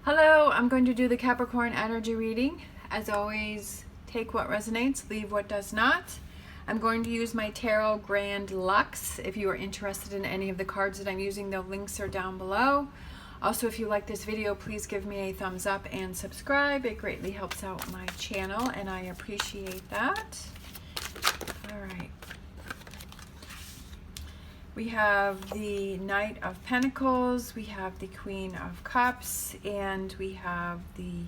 Hello, I'm going to do the Capricorn energy reading. As always, take what resonates, leave what does not. I'm going to use my Tarot Grand Luxe. If you are interested in any of the cards that I'm using, the links are down below. Also, if you like this video, please give me a thumbs up and subscribe. It greatly helps out my channel, and I appreciate that. All right. We have the Knight of Pentacles, we have the Queen of Cups, and we have the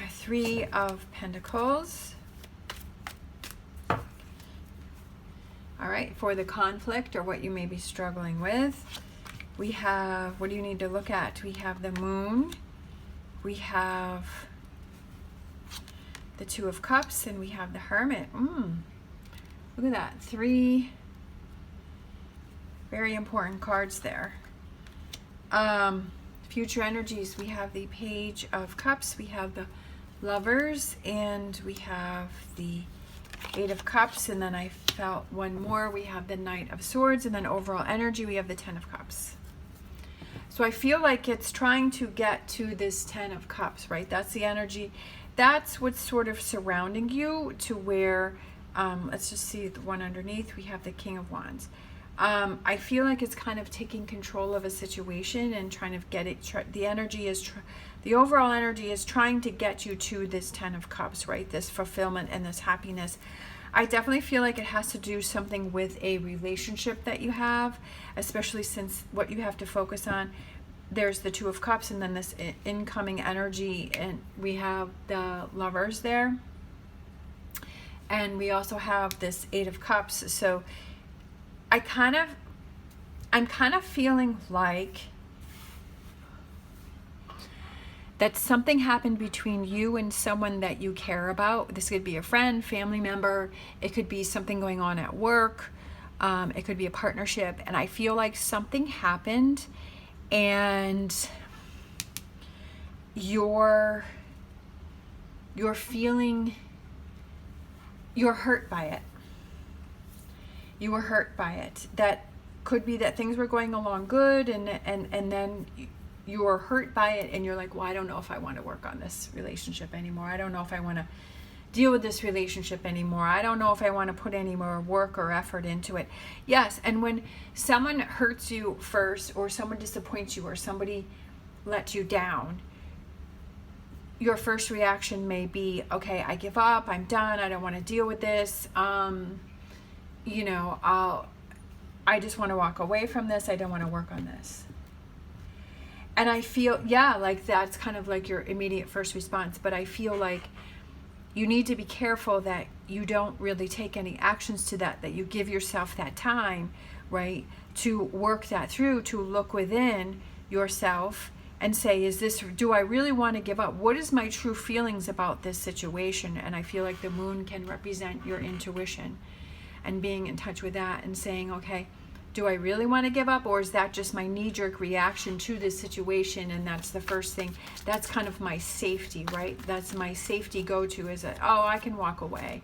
Three of Pentacles. All right, for the conflict or what you may be struggling with, we have, what do you need to look at? We have the Moon, we have the Two of Cups, and we have the Hermit. Look at that, three very important cards there. Future energies, we have the Page of Cups, we have the Lovers, and we have the Eight of Cups, and then I felt one more, we have the Knight of Swords, and then overall energy, we have the Ten of Cups. So I feel like it's trying to get to this Ten of Cups, right? That's the energy. That's what's sort of surrounding you to where, let's just see the one underneath, we have the King of Wands. I feel like it's kind of taking control of a situation and trying to get it, the energy is, the overall energy is trying to get you to this Ten of Cups, right? This fulfillment and this happiness. I definitely feel like it has to do something with a relationship that you have, especially since what you have to focus on, there's the Two of Cups and then this incoming energy, and we have the Lovers there. And we also have this Eight of Cups. So I'm kind of feeling like that something happened between you and someone that you care about. This could be a friend, family member. It could be something going on at work. It could be a partnership. And I feel like something happened and you're feeling, you're hurt by it. You were hurt by it. That could be that things were going along good, and then you were hurt by it, and you're like, well, I don't know if I want to work on this relationship anymore. I don't know if I want to deal with this relationship anymore. I don't know if I want to put any more work or effort into it. Yes, and when someone hurts you first, or someone disappoints you, or somebody lets you down, your first reaction may be, okay, I give up, I'm done, I don't want to deal with this. You know, I just want to walk away from this. I don't want to work on this. And I feel, yeah, like that's kind of like your immediate first response. But I feel like you need to be careful that you don't really take any actions to that you give yourself that time, right, to work that through, to look within yourself and say, do I really want to give up? What is my true feelings about this situation? And I feel like the Moon can represent your intuition and being in touch with that and saying, okay, do I really want to give up, or is that just my knee-jerk reaction to this situation? And that's the first thing. That's kind of my safety, right? That's my safety go-to, is that, oh, I can walk away.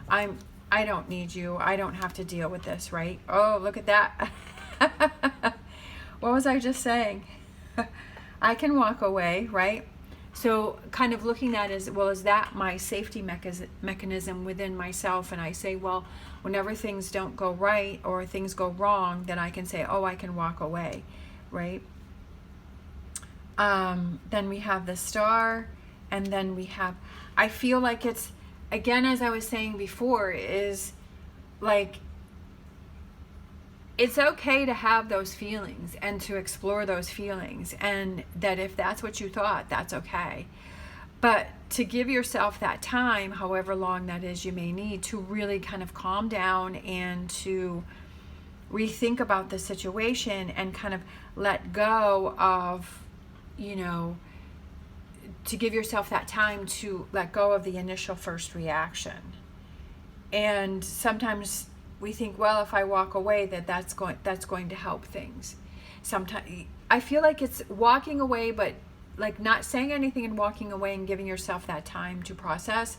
I don't need you. I don't have to deal with this, right? Oh, look at that. What was I just saying? I can walk away, right? So kind of looking at it as, well, is that my safety mechanism within myself? And I say, well, whenever things don't go right or things go wrong, then I can say, oh, I can walk away, right? Then we have the Star, and then we have, I feel like it's, again, as I was saying before, is like, it's okay to have those feelings and to explore those feelings, and that if that's what you thought, that's okay. But to give yourself that time, however long that is you may need, to really kind of calm down and to rethink about the situation and kind of let go of, you know, to give yourself that time to let go of the initial first reaction. And sometimes we think, well, if I walk away, that's going to help things. Sometimes I feel like it's walking away, but like not saying anything and walking away and giving yourself that time to process.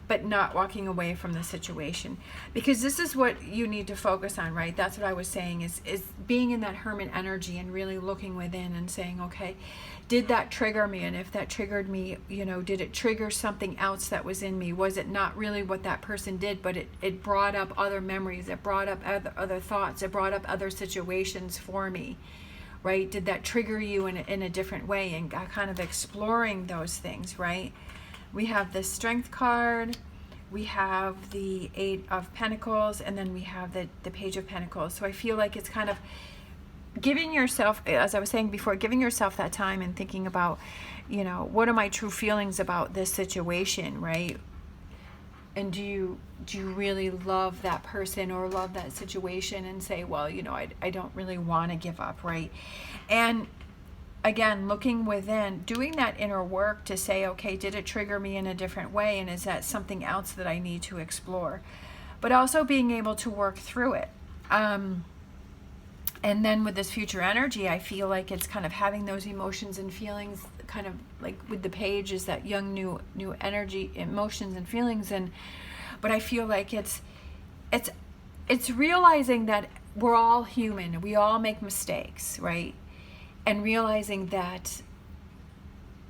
but not walking away from the situation. Because this is what you need to focus on, right? That's what I was saying, is being in that hermit energy and really looking within and saying, okay, did that trigger me? And if that triggered me, you know, did it trigger something else that was in me? Was it not really what that person did, but it brought up other memories, it brought up other thoughts, it brought up other situations for me, right? Did that trigger you in a different way? And kind of exploring those things, right? We have the Strength card, we have the 8 of Pentacles, and then we have the Page of Pentacles. So I feel like it's kind of giving yourself, as I was saying before, giving yourself that time and thinking about, you know, what are my true feelings about this situation, right? And do you really love that person or love that situation and say, well, you know, I don't really want to give up, right? And again, looking within, doing that inner work to say, okay, did it trigger me in a different way? And is that something else that I need to explore? But also being able to work through it. And then with this future energy, I feel like it's kind of having those emotions and feelings, kind of like with the page is that young, new energy, emotions and feelings. But I feel like it's realizing that we're all human. We all make mistakes, right? And realizing that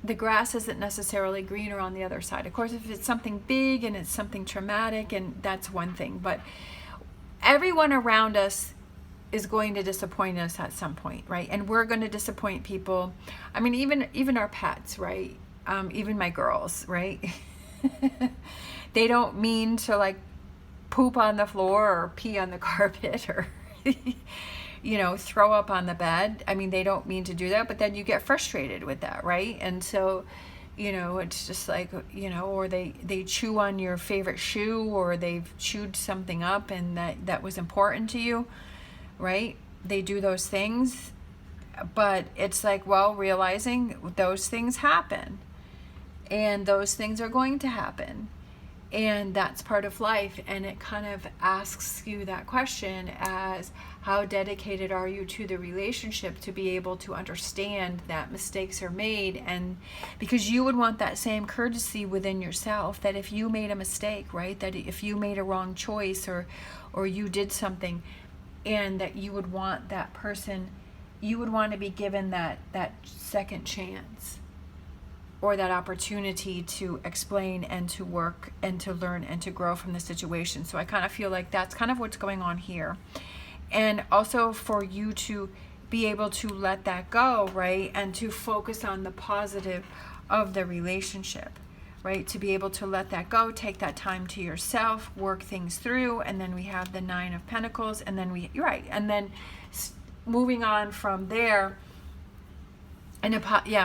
the grass isn't necessarily greener on the other side. Of course, if it's something big and it's something traumatic, and that's one thing. But everyone around us is going to disappoint us at some point, right? And we're going to disappoint people. I mean, even our pets, right? Even my girls, right? They don't mean to like poop on the floor or pee on the carpet or you know, throw up on the bed. I mean, they don't mean to do that, but then you get frustrated with that, right? And so, you know, it's just like, you know, or they chew on your favorite shoe, or they've chewed something up and that was important to you, right? They do those things, but it's like, well, realizing those things happen and those things are going to happen, and that's part of life. And it kind of asks you that question as, how dedicated are you to the relationship to be able to understand that mistakes are made? And because you would want that same courtesy within yourself, that if you made a mistake, right, that if you made a wrong choice or you did something, and that you would want that person, you would want to be given that second chance, or that opportunity to explain and to work and to learn and to grow from the situation. So I kind of feel like that's kind of what's going on here. And also for you to be able to let that go, right? And to focus on the positive of the relationship, right? To be able to let that go, take that time to yourself, work things through. And then we have the 9 of Pentacles, and then and then moving on from there. And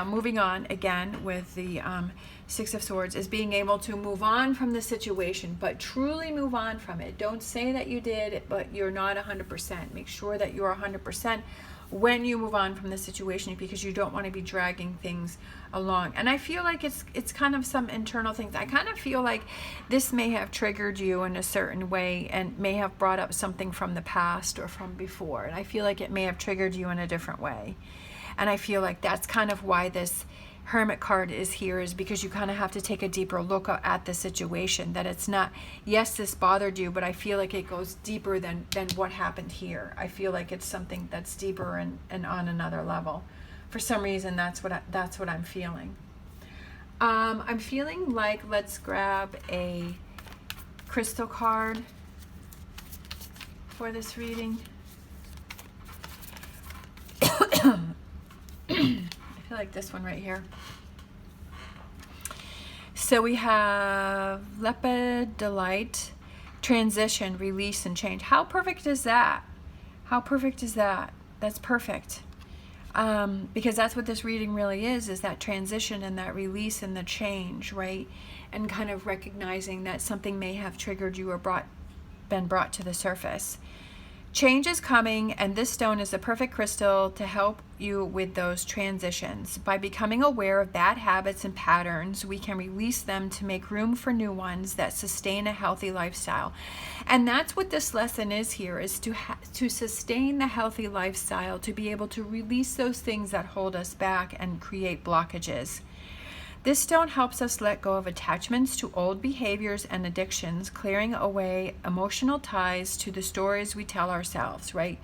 moving on again with the 6 of Swords is being able to move on from the situation, but truly move on from it. Don't say that you did, but you're not 100%. Make sure that you're 100% when you move on from the situation, because you don't want to be dragging things along. And I feel like it's kind of some internal things. I kind of feel like this may have triggered you in a certain way and may have brought up something from the past or from before. And I feel like it may have triggered you in a different way. And I feel like that's kind of why this Hermit card is here, is because you kind of have to take a deeper look at the situation. That it's not, yes, this bothered you, but I feel like it goes deeper than what happened here. I feel like it's something that's deeper and on another level. For some reason, that's what I'm feeling. I'm feeling like, let's grab a crystal card for this reading. I feel like this one right here. So we have Lepidolite, transition, release, and change. How perfect is that? How perfect is that? That's perfect. Because that's what this reading really is that transition and that release and the change, right? And kind of recognizing that something may have triggered you or been brought to the surface. Change is coming, and this stone is the perfect crystal to help you with those transitions. By becoming aware of bad habits and patterns, we can release them to make room for new ones that sustain a healthy lifestyle. And that's what this lesson is here, is to sustain the healthy lifestyle, to be able to release those things that hold us back and create blockages. This stone helps us let go of attachments to old behaviors and addictions, clearing away emotional ties to the stories we tell ourselves, right?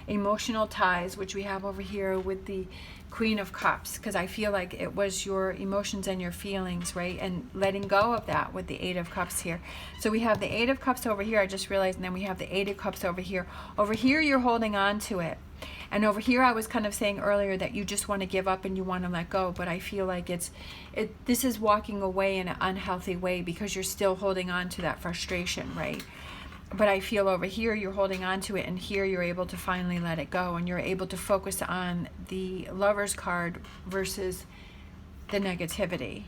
Emotional ties, which we have over here with the Queen of Cups, because I feel like it was your emotions and your feelings, right? And letting go of that with the Eight of Cups here. So we have the Eight of Cups over here, I just realized, and then we have the Eight of Cups over here. Over here, you're holding on to it. And over here, I was kind of saying earlier that you just want to give up and you want to let go, but I feel like this is walking away in an unhealthy way because you're still holding on to that frustration, right? But I feel over here you're holding on to it, and here you're able to finally let it go, and you're able to focus on the Lover's card versus the negativity.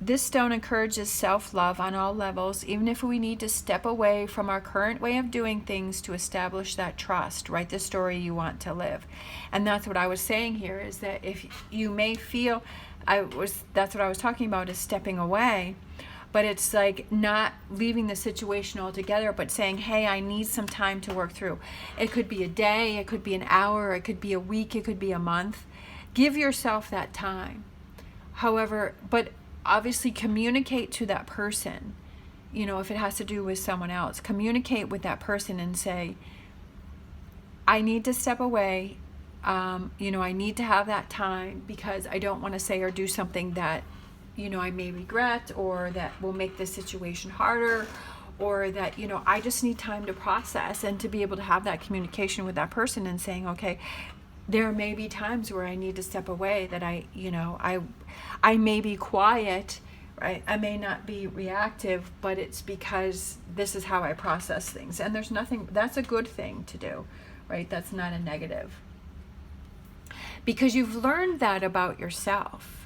This stone encourages self-love on all levels, even if we need to step away from our current way of doing things to establish that trust, write the story you want to live. And that's what I was saying here, is that if you may feel, that's what I was talking about, is stepping away. But it's like not leaving the situation altogether, but saying, hey, I need some time to work through. It could be a day, it could be an hour, it could be a week, it could be a month. Give yourself that time. However, but obviously communicate to that person. You know, if it has to do with someone else, communicate with that person and say, I need to step away. You know, I need to have that time because I don't want to say or do something that, you know, I may regret, or that will make this situation harder, or that, you know, I just need time to process, and to be able to have that communication with that person and saying, okay, there may be times where I need to step away, that I may be quiet, right? I may not be reactive, but it's because this is how I process things. And there's nothing, that's a good thing to do, right? That's not a negative. Because you've learned that about yourself.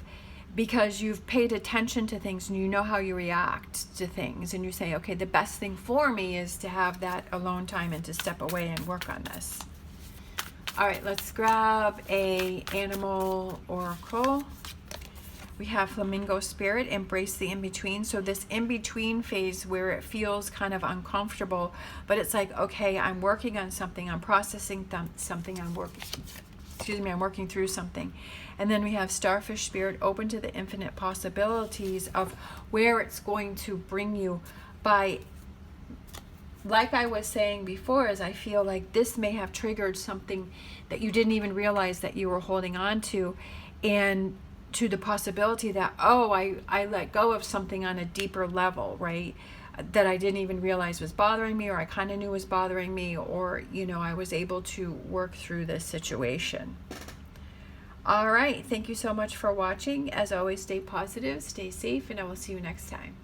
Because you've paid attention to things and you know how you react to things, and you say, okay, the best thing for me is to have that alone time and to step away and work on this. All right, let's grab a animal oracle. We have Flamingo Spirit, embrace the in-between. So this in-between phase where it feels kind of uncomfortable, but it's like, okay, I'm working on something, I'm processing something, I'm working through something. And then we have Starfish Spirit, open to the infinite possibilities of where it's going to bring you by, like I was saying before, is I feel like this may have triggered something that you didn't even realize that you were holding on to, and to the possibility that, oh, I let go of something on a deeper level, right? That I didn't even realize was bothering me, or I kind of knew was bothering me, or, you know, I was able to work through this situation. All right, thank you so much for watching. As always, stay positive, stay safe, and I will see you next time.